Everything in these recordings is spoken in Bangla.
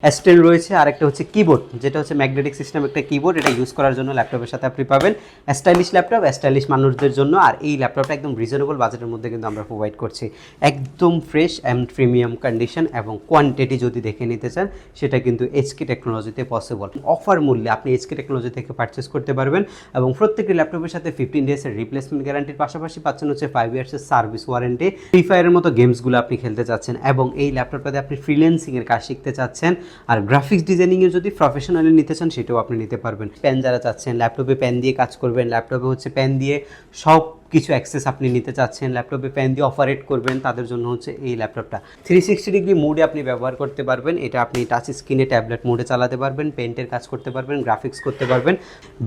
এস্টেল রয়েছে আর একটা হচ্ছে কিবোর্ড, যেটা হচ্ছে ম্যাগনেটিক সিস্টেম একটা কিবোর্ড। এটা ইউজ করার জন্য ল্যাপটপের সাথে আপনি পাবেন স্টাইলিশ ল্যাপটপ, স্টাইলিশ মানুষদের জন্য। আর এই ল্যাপটপটা একদম রিজনেবল বাজেটের মধ্যে কিন্তু আমরা প্রোভাইড করছি, একদম ফ্রেশ অ্যান্ড প্রিমিয়াম কন্ডিশন এবং কোয়ান্টিটি যদি দেখে নিতে চান সেটা কিন্তু এইচকে টেকনোলজিতে পসিবল। অফার মূল্যে আপনি এইচকে টেকনোলজি থেকে পারচেস করতে পারবেন এবং প্রত্যেকটি ল্যাপটপের সাথে 15 ডেজের রিপ্লেসমেন্ট গ্যারান্টির পাশাপাশি পাচ্ছেন হচ্ছে 5 ইয়ার্সের সার্ভিস ওয়ারেন্টি। ফ্রি ফায়ারের মতো গেমসগুলো আপনি খেলতে চাচ্ছেন এবং এই ল্যাপটপটাতে আপনি ফ্রিল্যান্সিংয়ের কাজ শিখতে চাচ্ছেন আর গ্রাফিক্স ডিজাইনিংয়ে যদি প্রফেশনালি নিতে চান সেটাও আপনি নিতে পারবেন। পেন যারা চাচ্ছেন ল্যাপটপে পেন দিয়ে কাজ করবেন, ল্যাপটপে হচ্ছে পেন দিয়ে সব কিছু অ্যাক্সেস আপনি নিতে চাচ্ছেন, ল্যাপটপে পেন দিয়ে অপারেট করবেন, তাদের জন্য হচ্ছে এই ল্যাপটপটা 360 ডিগ্রি মোডে আপনি ব্যবহার করতে পারবেন। এটা আপনি টাচ স্ক্রিনে ট্যাবলেট মোডে চালাতে পারবেন, পেন্টের কাজ করতে পারবেন, গ্রাফিক্স করতে পারবেন।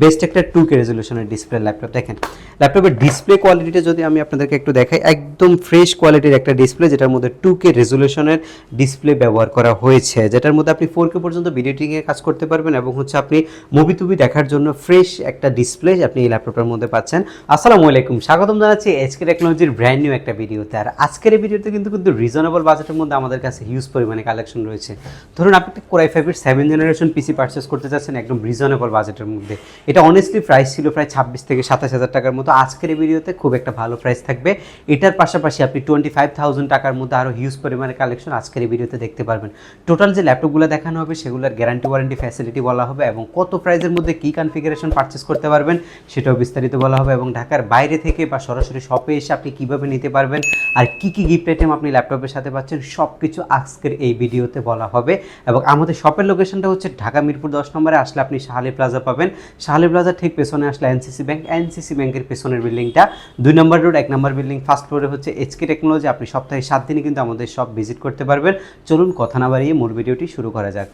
বেস্ট একটা 2K রেজলিউশনের ডিসপ্লে ল্যাপটপ। দেখেন ল্যাপটপের ডিসপ্লে কোয়ালিটিটা যদি আমি আপনাদেরকে একটু দেখাই, একদম ফ্রেশ কোয়ালিটির একটা ডিসপ্লে, যেটার মধ্যে 2K রেজলিউশনের ডিসপ্লে ব্যবহার করা হয়েছে, যেটার মধ্যে আপনি 4K পর্যন্ত ভিডিও এডিটিংয়ে কাজ করতে পারবেন এবং হচ্ছে আপনি মুভি টুভি দেখার জন্য ফ্রেশ একটা ডিসপ্লে আপনি এই ল্যাপটপের মধ্যে পাচ্ছেন। আসসালামু আলাইকুম, স্বাগতম জানাচ্ছি এইচকে টেকনোলজির ব্র্যান্ড নিউ একটা ভিডিওতে। আর আজকের এই ভিডিওতে কিন্তু রিজনেবল বাজেটের মধ্যে আমাদের কাছে হিউজ পরিমাণে কালেকশন রয়েছে। ধরুন আপনি একটা কোরাই 5 এর 7 জেনারেশন পিসি পারচেস করতে চাচ্ছেন একদম রিজনেবল বাজেটের মধ্যে। এটা অনেস্টলি প্রাইস ছিল প্রায় 26 থেকে 27 হাজার টাকার মতো। আজকের এই ভিডিওতে খুব একটা ভালো প্রাইস থাকবে। এটার পাশাপাশি আপনি 25,000 টাকার মধ্যে আরও হিউজ পরিমাণে কালেকশন আজকের এই ভিডিওতে দেখতে পারবেন। টোটাল যে ল্যাপটপগুলো দেখানো হবে সেগুলোর গ্যারান্টি ওয়ারেন্টি ফ্যাসিলিটি বলা হবে এবং কত প্রাইসের মধ্যে কী কনফিগারেশন পারচেস করতে পারবেন সেটাও বিস্তারিত বলা হবে এবং ঢাকার বাইরে থেকে বা সরাসরি শপে এসে আপনি কীভাবে নিতে পারবেন আর কী কী গিফট আইটেম আপনি ল্যাপটপের সাথে পাচ্ছেন সব কিছু আজকের এই ভিডিওতে বলা হবে। এবং আমাদের শপের লোকেশনটা হচ্ছে ঢাকা মিরপুর 10 নম্বরে আসলে আপনি শাহালি প্লাজা পাবেন। শাহালি প্লাজার ঠিক পেছনে আসলে এনসিসি ব্যাংক, এনসিসি ব্যাংকের পেছনের বিল্ডিংটা 2 নম্বর রোড 1 নম্বর বিল্ডিং ফার্স্ট ফ্লোরে হচ্ছে এইচকে টেকনোলজি। আপনি সপ্তাহে 7 দিনই কিন্তু আমাদের শপ ভিজিট করতে পারবেন। চলুন কথা না বাড়িয়ে মূল ভিডিওটি শুরু করা যাক।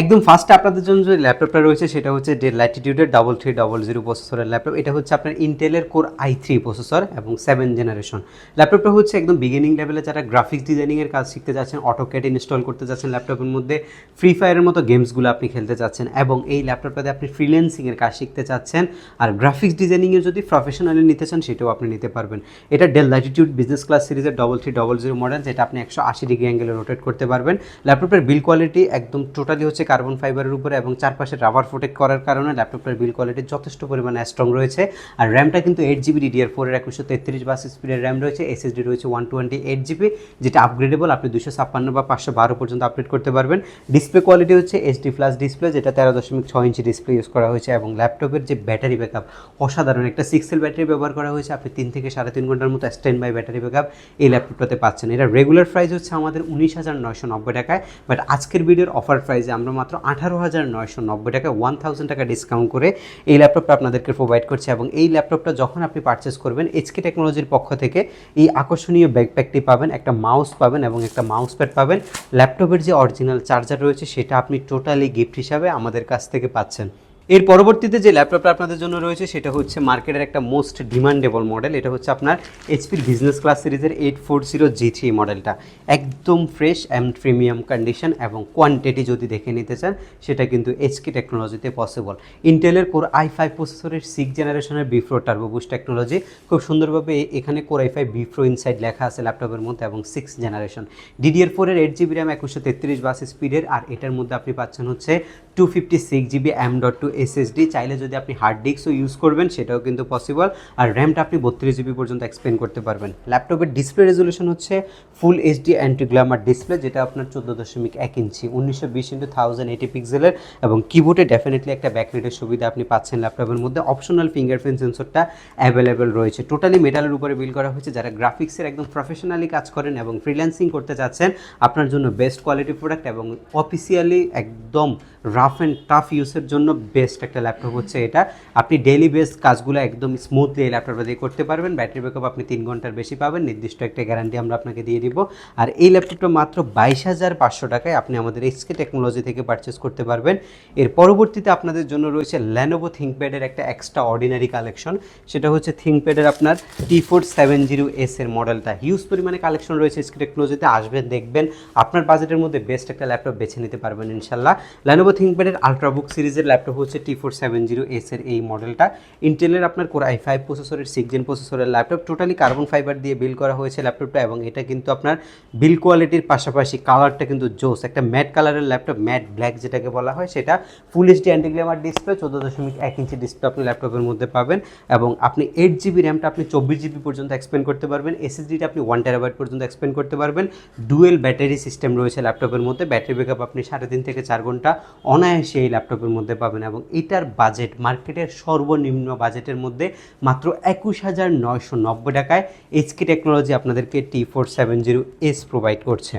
একদম ফার্স্টে আপনাদের জন্য যে ল্যাপটপটা রয়েছে সেটা হচ্ছে ডেল ল্যাটিটিউডের 3300 প্রসেসরের ল্যাপটপ। এটা হচ্ছে আপনার ইন্টেলের কোর i3 প্রসেসর এবং 7 জেনারেশন। ল্যাপটপটা হচ্ছে একদম বিগিনিং লেভেলে যারা গ্রাফিক্স ডিজাইনিংয়ের কাজ শিখতে যাচ্ছেন, অটোক্যাড ইনস্টল করতে যাচ্ছেন ল্যাপটপের মধ্যে, ফ্রি ফায়ারের মতো গেমসগুলো আপনি খেলতে চাচ্ছেন এবং এই ল্যাপটপটাতে আপনি ফ্রিল্যান্সিংয়ের কাজ শিখতে চাচ্ছেন আর গ্রাফিক্স ডিজাইনিংয়ে যদি প্রফেশনালি নিতে চান সেটাও আপনি নিতে পারবেন। এটা ডেল ল্যাটিটিউড বিজনেস ক্লাস সিরিজের 3300 মডেল, যেটা আপনি 180 ডিগ্রি অ্যাঙ্গেলে রোটেট করতে পারবেন। ল্যাপটপের বিল কোয়ালিটি একদম টোটালি হচ্ছে কার্বন ফাইবারের উপরে এবং চারপাশে রাবার প্রোটেক্ট করার কারণে ল্যাপটপটার বিল কোয়ালিটি যথেষ্ট পরিমাণে স্ট্রং রয়েছে। আর র্যামটা কিন্তু 8GB DDR4 এর 2133 বাস স্পিডের র্যাম রয়েছে। এসএসডি রয়েছে 128GB, যেটা আপগ্রেডেবল, আপনি 256 বা 512 পর্যন্ত আপডেট করতে পারবেন। ডিসপ্লে কোয়ালিটি হচ্ছে এইচডি প্লাস ডিসপ্লে, যেটা 13.6 ইঞ্চি ডিসপ্লে ইউজ করা হয়েছে এবং ল্যাপটপের যে ব্যাটারি ব্যাকআপ অসাধারণ। একটা 6 সেল ব্যাটারি ব্যবহার করা হয়েছে, আপনি 3 থেকে 3.5 ঘন্টার মতো স্ট্যান্ড বাই ব্যাটারি ব্যাকআপ এই ল্যাপটপটাতে পাচ্ছেন। এটা রেগুলার প্রাইস হচ্ছে আমাদের 19,990 টাকায়, বাট আজকের ভিডিওর অফার প্রাইসে আমরা মাত্র 18,990 টাকা 1000 টাকা ডিসকাউন্ট করে এই ল্যাপটপটা আপনাদেরকে প্রোভাইড করছে। এবং এই ল্যাপটপটা যখন আপনি পারচেস করবেন এইচকে টেকনোলজির পক্ষ থেকে এই আকর্ষণীয় ব্যাকপ্যাকটি পাবেন, একটা মাউস পাবেন এবং একটা মাউস প্যাড পাবেন। ল্যাপটপের যে অরিজিনাল চার্জার রয়েছে সেটা আপনি টোটালি গিফট হিসাবে আমাদের কাছ থেকে পাচ্ছেন। এর পরবর্তীতে যে ল্যাপটপটা আপনাদের জন্য রয়েছে সেটা হচ্ছে মার্কেটের একটা মোস্ট ডিমান্ডেবল মডেল। এটা হচ্ছে আপনার এইচপির বিজনেস ক্লাস সিরিজের 840G3 মডেলটা। একদম ফ্রেশ অ্যান্ড প্রিমিয়াম কন্ডিশন এবং কোয়ান্টিটি যদি দেখে নিতে চান সেটা কিন্তু এইচকে টেকনোলজিতে পসিবল। ইন্টেলের কোর i5 প্রসেসরের 6 জেনারেশনের বিপ্রো টার্বো বুস্ট টেকনোলজি, খুব সুন্দরভাবে এখানে কোর i5 বিপ্রো ইনসাইড লেখা আছে ল্যাপটপের মধ্যে এবং 6 জেনারেশন। DDR4 এর 8GB র্যাম 2133 বাস স্পিডের, আর এটার মধ্যে আপনি পাচ্ছেন হচ্ছে 256GB M.2 SSD। চাইলে যদি আপনি হার্ড ডিস্কও ইউজ করবেন সেটাও কিন্তু পসিবল। আর র্যামটা আপনি 32GB পর্যন্ত এক্সপেন্ড করতে পারবেন। ল্যাপটপের ডিসপ্লে রেজলিউশন হচ্ছে full HD anti glamour display, যেটা আপনার 14.1 ইঞ্চি 1920x1080 পিক্সেলের এবং কিবোর্ডে ডেফিনেটলি একটা ব্যাকলাইটের সুবিধা আপনি পাচ্ছেন ল্যাপটপের মধ্যে। অপশনাল ফিঙ্গারপ্রিন্ট সেন্সরটা অ্যাভেলেবেল রয়েছে। টোটালি মেটালের উপরে বিল করা হয়েছে। যারা গ্রাফিক্সের একদম প্রফেশনালি কাজ করেন এবং ফ্রিল্যান্সিং করতে চাচ্ছেন আপনার জন্য বেস্ট কোয়ালিটি প্রোডাক্ট এবং অফিসিয়ালি একদম রাফ অ্যান্ড টাফ ইউজের জন্য বেস্ট একটা ল্যাপটপ হচ্ছে এটা। আপনি ডেইলি বেস কাজগুলো একদম স্মুথলি এই ল্যাপটপটা দিয়ে করতে পারবেন। ব্যাটারি ব্যাকআপ আপনি 3 ঘন্টার বেশি পাবেন, নির্দিষ্ট একটা গ্যারান্টি আমরা আপনাকে দিয়ে দিব। আর এই ল্যাপটপটা মাত্র 22,500 টাকায় আপনি আমাদের এইচকে টেকনোলজি থেকে পারচেস করতে পারবেন। এর পরবর্তীতে আপনাদের জন্য রয়েছে ল্যানোভো থিঙ্কপ্যাডের একটা এক্সট্রা অর্ডিনারি কালেকশন। সেটা হচ্ছে থিঙ্কপ্যাডের আপনার T470S এর মডেলটা। হিউজ পরিমাণে কালেকশন রয়েছে এইচকে টেকনোলজিতে, আসবেন দেখবেন আপনার বাজেটের মধ্যে বেস্ট একটা ল্যাপটপ বেছে নিতে পারবেন ইনশাল্লাহ। ল্যানোভো থিঙ্কপ্যাড থিঙ্কপ্যাডের আলট্রাবুক সিরিজের ল্যাপটপ হচ্ছে T470S এর এই মডেলটা। ইন্টেলের আপনার কোর i5 প্রসেসরের 6 জেন প্রসেসরের ল্যাপটপ, টোটালি কার্বন ফাইবার দিয়ে বিল্ড করা হয়েছে ল্যাপটপটা, এবং এটা কিন্তু আপনার বিল্ড কোয়ালিটির পাশাপাশি কালারটা কিন্তু জোস, একটা ম্যাট কালারের ল্যাপটপ, ম্যাট ব্ল্যাক যেটাকে বলা হয় সেটা। ফুল HD anti glamour display, 14.1 inch display আপনি ল্যাপটপের মধ্যে পাবেন, এবং আপনি 8GB র্যামটা আপনি 24GB পর্যন্ত এক্সপেন্ড করতে পারবেন, এসএসডিটা আপনি 1 টেরাবাইট পর্যন্ত এক্সপেন্ড করতে পারবেন। ডুয়েল ব্যাটারি সিস্টেম রয়েছে ল্যাপটপের মধ্যে, ব্যাটারি ব্যাকআপ আপনি 3.5 থেকে 4 ঘন্টা অনায়াসে এই ল্যাপটপের মধ্যে পাবেন, এবং এটার বাজেট মার্কেটের সর্বনিম্ন বাজেটের মধ্যে মাত্র 21,990 টাকায় এইচকে টেকনোলজি আপনাদেরকে T470S প্রোভাইড করছে।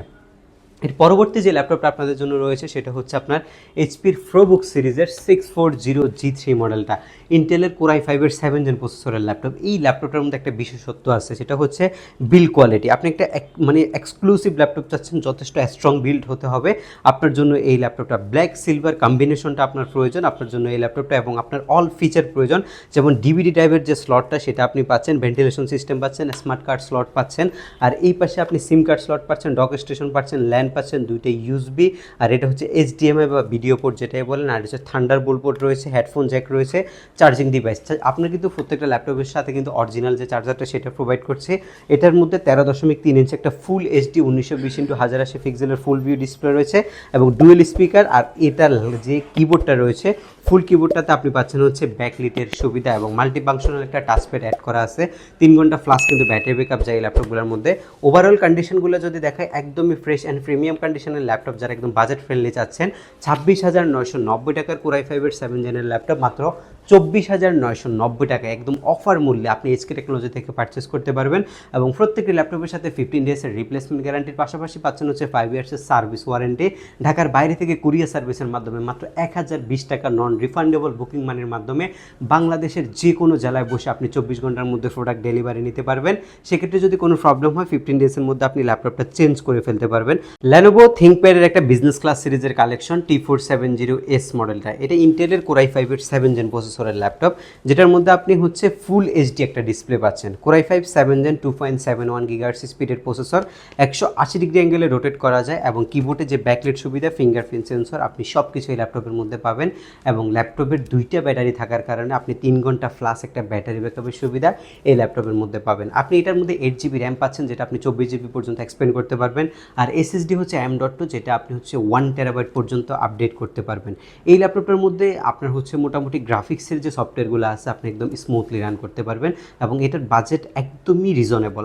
এর পরবর্তী যে ল্যাপটপটা আপনাদের জন্য রয়েছে সেটা হচ্ছে আপনার এইচপির প্রোবুক সিরিজের 640G3 মডেলটা, ইন্টেলের কোর i5 এর 7 জেন প্রসেসরের ল্যাপটপ। এই ল্যাপটপটার মধ্যে একটা বিশেষত্ব আছে, সেটা হচ্ছে বিল্ড কোয়ালিটি। আপনি একটা মানে এক্সক্লুসিভ ল্যাপটপ চাচ্ছেন, যথেষ্ট স্ট্রং বিল্ড হতে হবে, আপনার জন্য এই ল্যাপটপটা। ব্ল্যাক সিলভার কম্বিনেশনটা আপনার প্রয়োজন আপনার জন্য এই ল্যাপটপটা, এবং আপনার অল ফিচার প্রয়োজন, যেমন ডিভিডি টাইপের যে স্লটটা সেটা আপনি পাচ্ছেন, ভেন্টিলেশন সিস্টেম পাচ্ছেন, স্মার্ট কার্ড স্লট পাচ্ছেন, আর এই পাশে আপনি সিম কার্ড স্লট পাচ্ছেন, ডক স্টেশন পাচ্ছেন, ল্যান্ড পাচ্ছেন, দুইটা ইউএসবি, আর এটা হচ্ছে HDMI বা ভিডিও পোর্ট যেটাই বলেন, আর হচ্ছে থান্ডারবোল্ট পোর্ট রয়েছে, হেডফোন জ্যাক রয়েছে, চার্জিং ডিভাইস। আপনার কিন্তু প্রত্যেকটা ল্যাপটপের সাথে কিন্তু অরিজিনাল যে চার্জারটা সেটা প্রোভাইড করছে। এটার মধ্যে 13.3 ইঞ্চি একটা ফুল এইচডি 1920x1080 পিক্সেলের ফুল ভিউ ডিসপ্লে রয়েছে, এবং ডুয়েল স্পিকার। আর এটার যে কিবোর্ডটা রয়েছে, ফুল কিবোর্ডটাতে আপনি পাচ্ছেন হচ্ছে ব্যাকলিটের সুবিধা, এবং মাল্টিফাংশনাল একটা টাচপ্যাড অ্যাড করা আছে। 3 ঘন্টা প্লাস কিন্তু ব্যাটারি ব্যাকআপ যায় এই ল্যাপটপগুলোর মধ্যে। ওভারঅল কন্ডিশনগুলো যদি দেখায়, একদমই ফ্রেশ অ্যান্ড প্রিমিয়াম কন্ডিশনের ল্যাপটপ, যারা একদম বাজেট ফ্রেন্ডলি চাচ্ছেন। 26,990 টাকার কোর i5 এর 7 জেনের ল্যাপটপ মাত্র 24,990 টাকা একদম অফার মূল্যে আপনি এইচকে টেকনোলজি থেকে পারচেস করতে পারবেন, এবং প্রত্যেকটি ল্যাপটপের সাথে 15 ডেজের রিপ্লেসমেন্ট গ্যারান্টির পাশাপাশি পাচ্ছেন হচ্ছে 5 ইয়ার্সের সার্ভিস ওয়ারেন্টি। ঢাকার বাইরে থেকে কুরিয়ার সার্ভিসের মাধ্যমে মাত্র 1020 টাকা নন রিফান্ডেবল বুকিং মানির মাধ্যমে বাংলাদেশের যে কোনো জেলায় বসে আপনি 24 ঘন্টার মধ্যে প্রোডাক্ট ডেলিভারি নিতে পারবেন। সেক্ষেত্রে যদি কোনো প্রবলেম হয় 15 ডেজের মধ্যে আপনি ল্যাপটপটা চেঞ্জ করে ফেলতে পারবেন। Lenovo ThinkPad-এর একটা বিজনেস ক্লাস সিরিজের কালেকশন T470S মডেলটা, এটা ইন্টেলের কোর i5 এর 7 জেন প্রসেসরের ল্যাপটপ, যেটার মধ্যে আপনি হচ্ছে ফুল এইচডি একটা ডিসপ্লে পাচ্ছেন। কোর i5 7 জেন 2.71 GHz স্পিডের প্রসেসর, 180 ডিগ্রি অ্যাঙ্গেলে রোটেট করা যায়, এবং কিবোর্ডে যে ব্যাকলাইট সুবিধা, ফিঙ্গারপ্রিন্ট সেন্সর, আপনি সব কিছু এই ল্যাপটপের মধ্যে পাবেন। এবং ল্যাপটপের 2টা ব্যাটারি থাকার কারণে আপনি 3 ঘন্টা প্লাস একটা ব্যাটারি ব্যাকআপের সুবিধা এই ল্যাপটপের মধ্যে পাবেন। আপনি এটার মধ্যে 8GB র্যাম পাচ্ছেন, যেটা আপনি 24GB পর্যন্ত এক্সপেন্ড করতে পারবেন, আর এসএসডি হচ্ছে M.2, যেটা আপনি হচ্ছে 1 টেরাবাইট পর্যন্ত আপডেট করতে পারবেন। এই ল্যাপটপটার মধ্যে আপনার হচ্ছে মোটামুটি গ্রাফিক্সের যে সফটওয়্যারগুলো আছে আপনি একদম স্মুথলি রান করতে পারবেন, এবং এটার বাজেট একদমই রিজনেবল।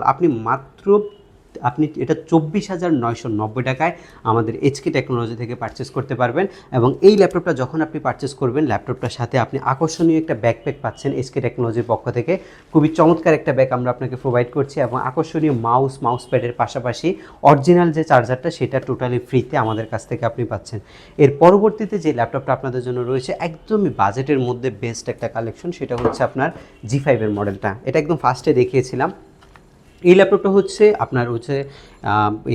আপনি এটা 24,990 টাকায় আমাদের এইচকে টেকনোলজি থেকে পারচেস করতে পারবেন। এবং এই ল্যাপটপটা যখন আপনি পারচেস করবেন, ল্যাপটপটার সাথে আপনি আকর্ষণীয় একটা ব্যাকপ্যাক পাচ্ছেন এইচকে টেকনোলজির পক্ষ থেকে। খুবই চমৎকার একটা ব্যাগ আমরা আপনাকে প্রোভাইড করছি, এবং আকর্ষণীয় মাউস প্যাডের পাশাপাশি অরিজিনাল যে চার্জারটা সেটা টোটালি ফ্রিতে আমাদের কাছ থেকে আপনি পাচ্ছেন। এর পরবর্তীতে যে ল্যাপটপটা আপনাদের জন্য রয়েছে একদমই বাজেটের মধ্যে বেস্ট একটা কালেকশন, সেটা হচ্ছে আপনার G5 এর মডেলটা। এটা একদম ফার্স্টে দেখিয়েছিলাম। এই ল্যাপটপটা হচ্ছে আপনার হচ্ছে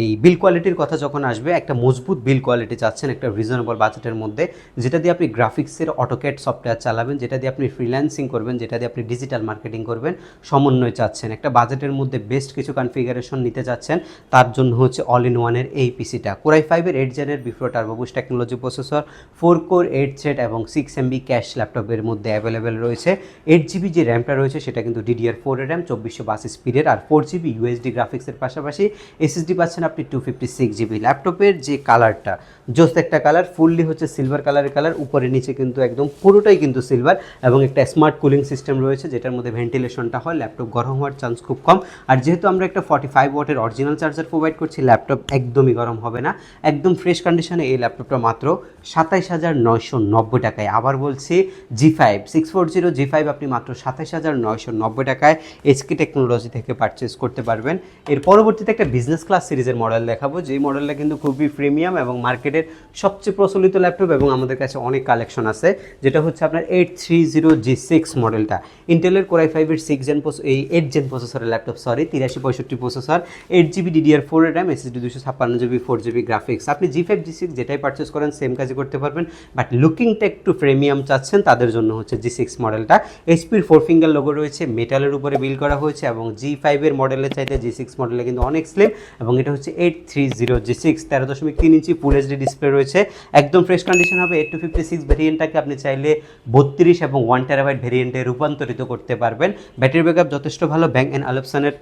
এই বিল কোয়ালিটির কথা যখন আসবে, একটা মজবুত বিল কোয়ালিটি চাচ্ছেন একটা রিজনেবল বাজেটের মধ্যে, যেটা দিয়ে আপনি গ্রাফিক্সের অটোক্যাড সফটওয়্যার চালাবেন, যেটা দিয়ে আপনি ফ্রিল্যান্সিং করবেন, যেটা দিয়ে আপনি ডিজিটাল মার্কেটিং করবেন, সমন্বয় চাচ্ছেন, একটা বাজেটের মধ্যে বেস্ট কিছু কনফিগারেশন নিতে চাচ্ছেন, তার জন্য হচ্ছে অল ইন ওয়ানের এই পিসিটা। কোর i5 এর 8 জেনের before turbo boost technology processor, 4 core 8 thread এবং 6 MB ক্যাশ ল্যাপটপের মধ্যে অ্যাভেলেবেল রয়েছে। 8GB যে র্যামটা রয়েছে সেটা কিন্তু DDR4 এর র্যাম, 2422 স্পিডের, আর 4GB USD গ্রাফিক্সের পাশাপাশি এসএসডি পাচ্ছেন আপনি 256GB। ল্যাপটপের যে কালারটা জোস একটা কালার, ফুললি হচ্ছে সিলভার কালারের কালার, উপরে নিচে কিন্তু একদম পুরোটাই কিন্তু সিলভার, এবং একটা স্মার্ট কুলিং সিস্টেম রয়েছে যেটার মধ্যে ভেন্টিলেশনটা হয়, ল্যাপটপ গরম হওয়ার চান্স খুব কম। আর যেহেতু আমরা একটা 45 ওয়াটের অরিজিনাল চার্জার প্রোভাইড করছি, ল্যাপটপ একদমই গরম হবে না। একদম ফ্রেশ কন্ডিশনে এই ল্যাপটপটা মাত্র 27,990 টাকায়। আবার বলছি G5 640 G5 আপনি মাত্র 27,990 টাকায় এইচকে টেকনোলজি থেকে পারচেস করতে পারবেন। এর পরবর্তীতে একটা বিজনেস ক্লাস সিরিজের মডেল দেখাবো, যেই মডেলটা কিন্তু খুবই প্রিমিয়াম এবং মার্কেটের সবচেয়ে প্রচলিত ল্যাপটপ, এবং আমাদের কাছে অনেক কালেকশন আছে, যেটা হচ্ছে আপনার 830G6 মডেলটা। ইন্টেলের কোর i5 এর 6 জেন এই 8 জেন প্রসেসরের ল্যাপটপ, 8365 প্রসেসর, 8GB DDR4 এর RAM, SSD 256GB, 4GB graphics. আপনি G5 G6 যেটাই পারচেস করেন সেম কাজই করতে পারবেন, বাট লুকিংটা একটু প্রিমিয়াম চাচ্ছেন তাদের জন্য হচ্ছে G6 মডেলটা। HP 4 ফিঙ্গার লোগো রয়েছে, মেটালের উপরে বিল্ড করা হয়েছে, এবং G5 এর মডেল মডেলের চাইতে G6 মডেলে কিন্তু অনেক স্লিম, এবং এটা হচ্ছে 830G6 13.3 ইঞ্চি ফুল এইচডি ডিসপ্লে রয়েছে, একদম ফ্রেশ কন্ডিশন হবে। 8256 ভেরিয়েন্টটাকে আপনি চাইলে 32 এবং 1 টেরাবাইট ভেরিয়েন্টে রূপান্তরিত করতে পারবেন। ব্যাটারি ব্যাকআপ যথেষ্ট ভালো, ব্যাং অ্যান্ড অলুপসনের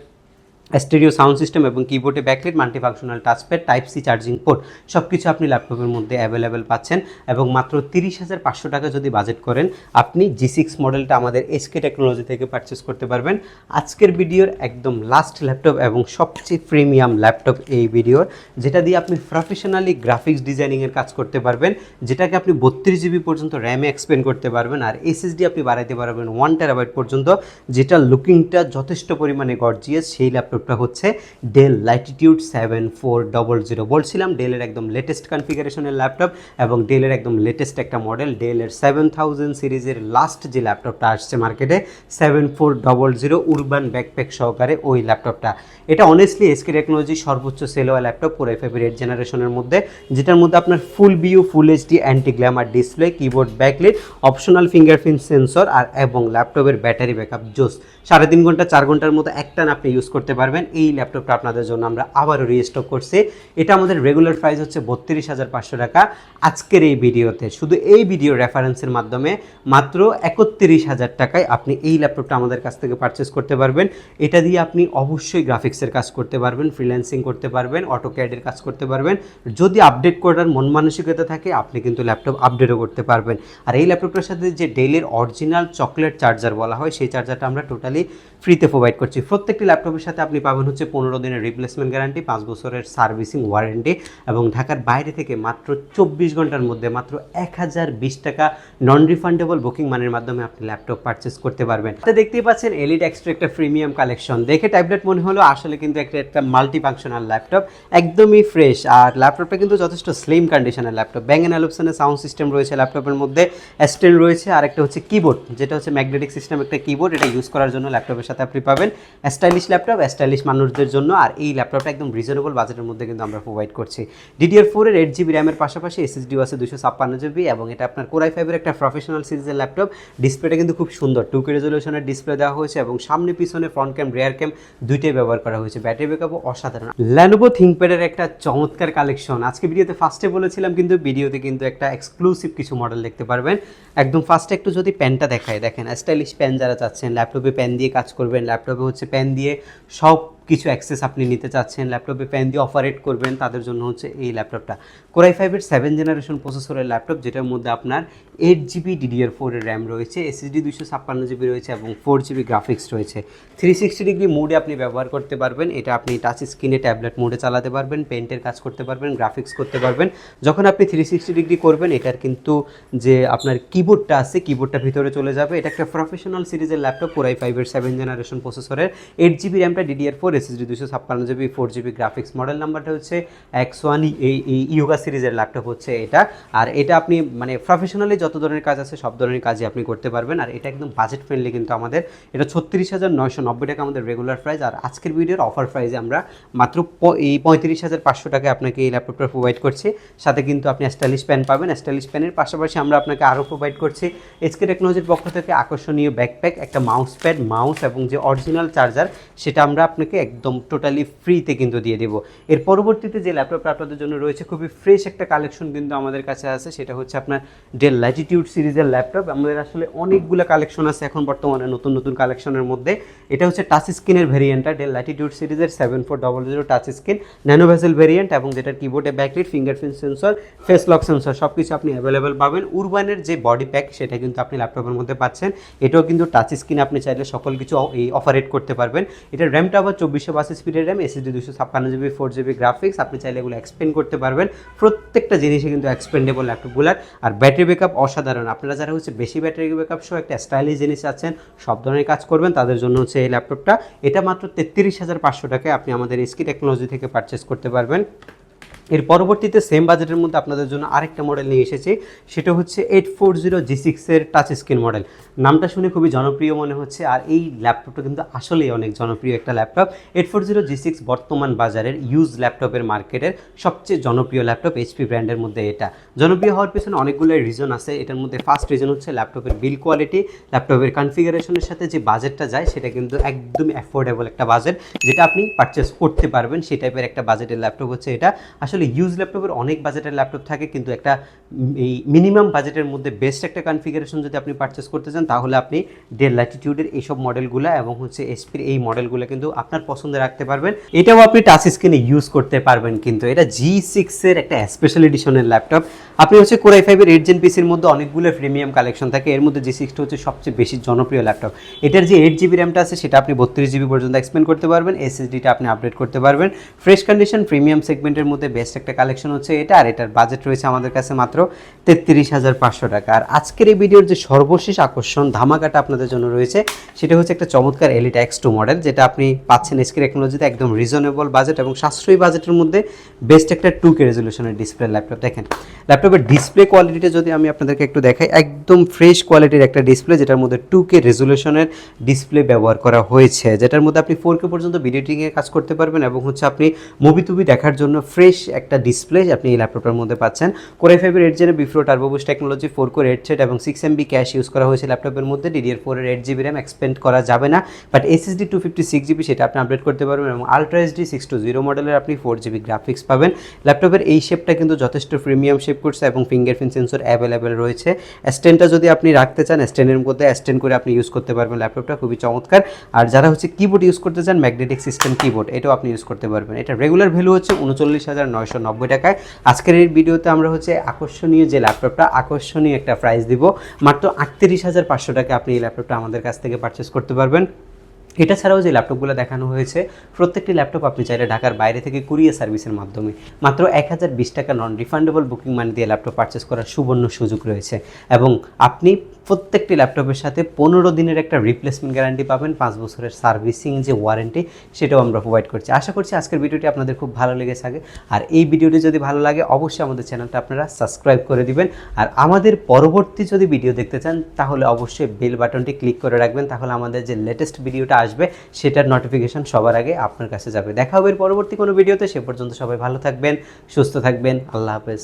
স্টেরিও সাউন্ড সিস্টেম এবং কিবোর্ডে backlight, multifunctional touchpad, type C charging port সব কিছু আপনি ল্যাপটপের মধ্যে অ্যাভেলেবেল পাচ্ছেন। এবং মাত্র 30,500 টাকা যদি বাজেট করেন আপনি G6 মডেলটা আমাদের এসকে টেকনোলজি থেকে পারচেস করতে পারবেন। আজকের ভিডিওর একদম লাস্ট ল্যাপটপ এবং সবচেয়ে প্রিমিয়াম ল্যাপটপ এই ভিডিওর, যেটা দিয়ে আপনি প্রফেশনালি গ্রাফিক্স ডিজাইনিংয়ের কাজ করতে পারবেন, যেটাকে আপনি 32 জিবি পর্যন্ত র্যামে এক্সপেন্ড করতে পারবেন, আর এসএসডি আপনি বাড়াইতে পারবেন 1 টেরাবাইট পর্যন্ত, যেটা লুকিংটা যথেষ্ট পরিমাণে গর্জিয়াস। সেই ল্যাপটপটা হচ্ছে ডেল ল্যাটিটিউড 7400। বলছিলাম ডেলের একদম লেটেস্ট কনফিগারেশনের ল্যাপটপ এবং ডেলের একদম লেটেস্ট একটা মডেল, ডেলের 7000 সিরিজের লাস্ট যে ল্যাপটপটা আসছে মার্কেটে 7400 উরবান ব্যাকপ্যাক সহকারে ওই ল্যাপটপটা। এটা অনেস্টলি এসকে টেকনোলজির সর্বোচ্চ সেল হওয়া ল্যাপটপ Core i5 8 জেনারেশনের মধ্যে, যেটার মধ্যে আপনার full view, full HD, anti glamour display, keyboard backlight, optional fingerprint sensor আর এবং ল্যাপটপের ব্যাটারি ব্যাকআপ জোস। 3.5 ঘন্টা 4 ঘন্টার মতো একটানা আপনি ইউজ করতে পারবেন। এই ল্যাপটপটা আপনাদের জন্য আমরা আবারও রিস্টক করছি। এটা আমাদের রেগুলার প্রাইস হচ্ছে 32,500 টাকা। আজকের এই ভিডিওতে শুধু এই ভিডিও রেফারেন্সের মাধ্যমে মাত্র 31,000 টাকায় আপনি এই ল্যাপটপটা আমাদের কাছ থেকে পারচেস করতে পারবেন। এটা দিয়ে আপনি অবশ্যই গ্রাফিক্সের কাজ করতে পারবেন, ফ্রিল্যান্সিং করতে পারবেন, অটোক্যাডের কাজ করতে পারবেন। যদি আপডেট করার মন মানসিকতা থাকে আপনি কিন্তু ল্যাপটপ আপডেটও করতে পারবেন। আর এই ল্যাপটপটার সাথে যে ডেলের অরিজিনাল চকলেট চার্জার বলা হয় সেই চার্জারটা আমরা টোটালি ফ্রিতে প্রোভাইড করছি। প্রত্যেকটি ল্যাপটপের সাথে আপনি পাবেন হচ্ছে 15 দিনের রিপ্লেসমেন্ট গ্যারান্টি, 5 বছরের সার্ভিসিং ওয়ারেন্টি, এবং ঢাকার বাইরে থেকে মাত্র 24 ঘন্টার মধ্যে মাত্র 1020 টাকা নন রিফান্ডেবল বুকিং মানের মাধ্যমে আপনি ল্যাপটপ পারচেস করতে পারবেন। তো দেখতেই পাচ্ছেন এলিট এক্সট্রা একটা প্রিমিয়াম কালেকশন, দেখে ট্যাবলেট মনে হলো, আসলে কিন্তু একটা মাল্টি ফাংশনাল ল্যাপটপ, একদমই ফ্রেশ। আর ল্যাপটপটা কিন্তু যথেষ্ট স্লিম কন্ডিশনের ল্যাপটপ। ব্যাং অ্যান্ড অলুপসনের সাউন্ড সিস্টেম রয়েছে ল্যাপটপের মধ্যে, স্টেল রয়েছে, আর একটা হচ্ছে কিবোর্ড, যেটা হচ্ছে ম্যাগনেটিক সিস্টেম একটা কিবোর্ড, এটা ইউজ করার জন্য ল্যাপটপের সাথে আপনি পাবেন। স্টাইলিশ ল্যাপটপ স্টাইলিশ মানুষদের জন্য, আর এই ল্যাপটপটা একদম রিজনেবল বাজেটের মধ্যে কিন্তু আমরা প্রোভাইড করছি। DDR4 এর 8 জিবি র্যামের পাশাপাশি এসএসডিও আছে 256 জিবি, এবং এটা আপনার Core i5 এর একটা প্রফেশনাল সিরিজের ল্যাপটপ। ডিসপ্লেটা কিন্তু খুব সুন্দর 2K রেজলিউশনের ডিসপ্লে দেওয়া হয়েছে, এবং সামনে পিছনে ফ্রন্ট ক্যাম, রিয়ার ক্যাম দুইটাই ব্যবহার করা হয়েছে। ব্যাটারি ব্যাকআপও অসাধারণ। Lenovo ThinkPad এর একটা চমৎকার কালেকশন আজকে ভিডিওতে ফার্স্টে বলেছিলাম, কিন্তু ভিডিওতে কিন্তু একটা এক্সক্লুসিভ কিছু মডেল দেখতে পারবেন। একদম ফার্স্টে একটু যদি প্যানটা দেখায়, দেখেন স্টাইলিশ প্যান যারা চাচ্ছেন, ল্যাপটপে প্যান দিয়ে কাজ করবেন, ল্যাপটপে হচ্ছে প্যান দিয়ে সব কিছু অ্যাক্সেস আপনি নিতে চাচ্ছেন, ল্যাপটপে প্যান দিয়ে অপারেট করবেন, তাদের জন্য হচ্ছে এই ল্যাপটপটা। Core i5 এর 7 জেনারেশন প্রসেসরের ল্যাপটপ, যেটার মধ্যে আপনার 8 জিবি DDR4 এর র্যাম রয়েছে, এসএসডি 256 জিবি রয়েছে, এবং 4 জিবি গ্রাফিক্স রয়েছে। 360 ডিগ্রি মোডে আপনি ব্যবহার করতে পারবেন। এটা আপনি টাচ স্ক্রিনে ট্যাবলেট মোডে চালাতে পারবেন, পেন্টের কাজ করতে পারবেন, গ্রাফিক্স করতে পারবেন। যখন আপনি 360 ডিগ্রি করবেন, এটার কিন্তু যে আপনার কিবোর্ডটা আছে, কিবোর্ডটা ভিতরে চলে যাবে। এটা একটা প্রফেশনাল সিরিজের ল্যাপটপ, Core i5 এর 7 জেনারেশন প্রসেসরের, 8 জিবি র্যামটা DDR4, SSD 256 GB, 4 GB graphics. Model নাম্বারটা হচ্ছে X1 ইয়োগা সিরিজের ল্যাপটপ হচ্ছে এটা। আর এটা আপনি মানে প্রফেশনালি যত ধরনের কাজ আছে সব ধরনের কাজই আপনি করতে পারবেন। আর এটা একদম বাজেট ফ্রেন্ডলি কিন্তু আমাদের, এটা 36,990 টাকা আমাদের রেগুলার প্রাইস। আর আজকের ভিডিওর অফার প্রাইসে আমরা মাত্র 35,500 টাকায় আপনাকে এই ল্যাপটপটা প্রোভাইড করছি। সাথে কিন্তু আপনি স্টাইলিশ প্যান পাবেন। স্টাইলিশ প্যানের পাশাপাশি আমরা আপনাকে আরও প্রোভাইড করছি এসকে টেকনোলজির পক্ষ থেকে আকর্ষণীয় ব্যাকপ্যাক, একটা মাউস প্যাড, মাউস এবং যে অরিজিনাল চার্জার, সেটা আমরা আপনাকে একদম টোটালি ফ্রিতে কিন্তু দিয়ে দেবো। এর পরবর্তীতে যে ল্যাপটপটা আপনাদের জন্য রয়েছে, খুবই ফ্রেশ একটা কালেকশন কিন্তু আমাদের কাছে আছে, সেটা হচ্ছে আপনার ডেল ল্যাটিটিউড সিরিজের ল্যাপটপ। আমাদের আসলে অনেকগুলো কালেকশন আছে এখন বর্তমানে, নতুন নতুন কালেকশনের মধ্যে। এটা হচ্ছে টাচ স্ক্রিনের ভেরিয়েন্টটা, ডেল ল্যাটিটিউড সিরিজের 7400 touch screen nano bezel variant, এবং যেটার কিবোর্ডে backlight, fingerprint sensor, face lock sensor সব কিছু আপনি অ্যাভেলেবেল পাবেন। উরবানের যে বডি প্যাক সেটা কিন্তু আপনি ল্যাপটপের মধ্যে পাচ্ছেন। এটাও কিন্তু টাচ স্ক্রিন, আপনি চাইলে সকল কিছু অপারেট করতে পারবেন। এটার র্যামটা আবার 2422 স্পিডের RAM, SSD 256 GB, 4 GB graphics. আপনি চাইলে এগুলো এক্সপেন্ড করতে পারবেন। প্রত্যেকটা জিনিসই কিন্তু এক্সপেন্ডেবল ল্যাপটপগুলার। আর ব্যাটারি ব্যাকআপ অসাধারণ। আপনারা যারা হচ্ছে বেশি ব্যাটারি ব্যাকআপ সহ একটা স্টাইলিশ জিনিস আছেন, সব ধরনের কাজ করবেন, তাদের জন্য হচ্ছে এই ল্যাপটপটা। এটা মাত্র 33,500 টাকায় আপনি আমাদের এসকে টেকনোলজি থেকে পারচেস করতে পারবেন। এর পরবর্তীতে সেম বাজেটের মধ্যে আপনাদের জন্য আরেকটা মডেল নিয়ে এসেছি, সেটা হচ্ছে 840G6 টাচ স্ক্রিন মডেল। নামটা শুনে খুবই জনপ্রিয় মনে হচ্ছে, আর এই ল্যাপটপটা কিন্তু আসলেই অনেক জনপ্রিয় একটা ল্যাপটপ। 840G6 বর্তমান বাজারের ইউজ ল্যাপটপের মার্কেটের সবচেয়ে জনপ্রিয় ল্যাপটপ এইচপি ব্র্যান্ডের মধ্যে। এটা জনপ্রিয় হওয়ার পেছনে অনেকগুলো রিজন আছে। এটার মধ্যে ফার্স্ট রিজন হচ্ছে ল্যাপটপের বিল কোয়ালিটি, ল্যাপটপের কনফিগারেশনের সাথে যে বাজেটটা যায় সেটা কিন্তু একদমই অ্যাফোর্ডেবল একটা বাজেট, যেটা আপনি পারচেস করতে পারবেন সেই টাইপের একটা বাজেটের ল্যাপটপ হচ্ছে এটা। আসলে ইউজ ল্যাপটপের অনেক বাজেটের ল্যাপটপ থাকে, কিন্তু একটা এই মিনিমাম বাজেটের মধ্যে বেস্ট একটা কনফিগারেশন যদি আপনি পারচেস করতে চান তাহলে আপনি ডেল ল্যাটিটিউডের এইসব মডেলগুলো এবং হচ্ছে এইচপির এই মডেলগুলো কিন্তু আপনার পছন্দে রাখতে পারবেন। এটাও আপনি টাচ স্ক্রিনে ইউজ করতে পারবেন, কিন্তু এটা G6 এর একটা স্পেশাল এডিশনের ল্যাপটপ। আপনি হচ্ছে Core i5 এর 8 Gen পিসির মধ্যে অনেকগুলো প্রিমিয়াম কালেকশন থাকে, এর মধ্যে G6 হচ্ছে সবচেয়ে বেশি জনপ্রিয় ল্যাপটপ। এটার যে 8GB র্যামটা আছে সেটা আপনি 32GB পর্যন্ত এক্সপেন্ড করতে পারবেন, SSDটা আপনি আপডেট করতে পারবেন। ফ্রেশ কন্ডিশন প্রিমিয়াম সেগমেন্টের মধ্যে বেস্ট একটা কালেকশন হচ্ছে এটা, আর এটার বাজেট রয়েছে আমাদের কাছে মাত্র 33,500 টাকা। আর আজকের এই ভিডিওর যে সর্বশেষ আকর্ষণ ধামাকাটা আপনাদের জন্য রয়েছে সেটা হচ্ছে একটা চমৎকার Elite X2 মডেল, যেটা আপনি পাচ্ছেন SK টেকনোলজিতে একদম রিজনেবল বাজেট এবং সাশ্রয়ী বাজেটের মধ্যে বেস্ট একটা 2K রেজলিউশনের ডিসপ্লে ল্যাপটপ। দেখেন ল্যাপটপের ডিসপ্লে কোয়ালিটিটা যদি আমি আপনাদেরকে একটু দেখাই, একদম ফ্রেশ কোয়ালিটির একটা ডিসপ্লে, যেটার মধ্যে 2K রেজলিউশনের ডিসপ্লে ব্যবহার করা হয়েছে, যেটার মধ্যে আপনি 4K পর্যন্ত ভিডিও এডিটিংয়ে কাজ করতে পারবেন এবং হচ্ছে আপনি মুভি টুভি দেখার জন্য ফ্রেশ একটা ডিসপ্লে আপনি এই ল্যাপটপটার মধ্যে পাচ্ছেন। Core i5 এর 8 Gen before turbo boost technology, 4 core 8 thread এবং 6MB ক্যাশ ইউজ করা হয়েছে ল্যাপটপের মধ্যে। DDR4 এর 8GB র্যাম এক্সপেন্ড করা যাবে না, বাট SSD 256GB সেটা আপনি আপডেট করতে পারবেন এবং আলট্রা HD 620 মডেলের আপনি 4GB গ্রাফিক্স পাবেন। ল্যাপটপের এই শেপটা কিন্তু যথেষ্ট প্রিমিয়াম শেপ করছে এবং ফিঙ্গারপ্রিন্ট সেন্সর অ্যাভেলেবেল রয়েছে। স্ট্যান্ডটা যদি আপনি রাখতে চান স্ট্যান্ডের মধ্যে স্ট্যান্ড করে আপনি ইউজ করতে পারবেন, ল্যাপটপটা খুবই চমৎকার। আর যারা হচ্ছে কিবোর্ড ইউজ করতে চান ম্যাগনেটিক সিস্টেম কিবোর্ড, এটাও আপনি ইউজ করতে পারবেন। এটা রেগুলার ভ্যালু হচ্ছে 39,990 টাকায়। আজকের এই ভিডিওতে আমরা হচ্ছে আকর্ষণীয় যে ল্যাপটপটা, আকর্ষণীয় একটা প্রাইস দিব, মাত্র 38,500 টাকা আপনি এই ল্যাপটপটা আমাদের কাছ থেকে পারচেস করতে পারবেন। এটা ছাড়াও যে ল্যাপটপগুলো দেখানো হয়েছে প্রত্যেকটি ল্যাপটপ আপনি চাইলে ঢাকার বাইরে থেকে কুরিয়ার সার্ভিসের মাধ্যমে মাত্র 1020 টাকা নন রিফান্ডেবল বুকিং মানি দিয়ে ল্যাপটপ পারচেস করার সুবর্ণ সুযোগ রয়েছে এবং আপনি প্রত্যেকটি ল্যাপটপের সাথে 15 দিনের একটা রিপ্লেসমেন্ট গ্যারান্টি পাবেন, 5 বছরের সার্ভিসিং যে ওয়ারেন্টি সেটাও আমরা প্রোভাইড করছি। আশা করছি আজকের ভিডিওটি আপনাদের খুব ভালো লেগে থাকে, আর এই ভিডিওটি যদি ভালো লাগে অবশ্যই আমাদের চ্যানেলটা আপনারা সাবস্ক্রাইব করে দিবেন। আর আমাদের পরবর্তী যদি ভিডিও দেখতে চান তাহলে অবশ্যই বেল বাটনটি ক্লিক করে রাখবেন, তাহলে আমাদের যে লেটেস্ট ভিডিওটা আসবে সেটার নোটিফিকেশন সবার আগে আপনার কাছে যাবে। দেখা হবে পরবর্তী কোনো ভিডিওতে, সে পর্যন্ত সবাই ভালো থাকবেন, সুস্থ থাকবেন, আল্লাহ হাফেজ।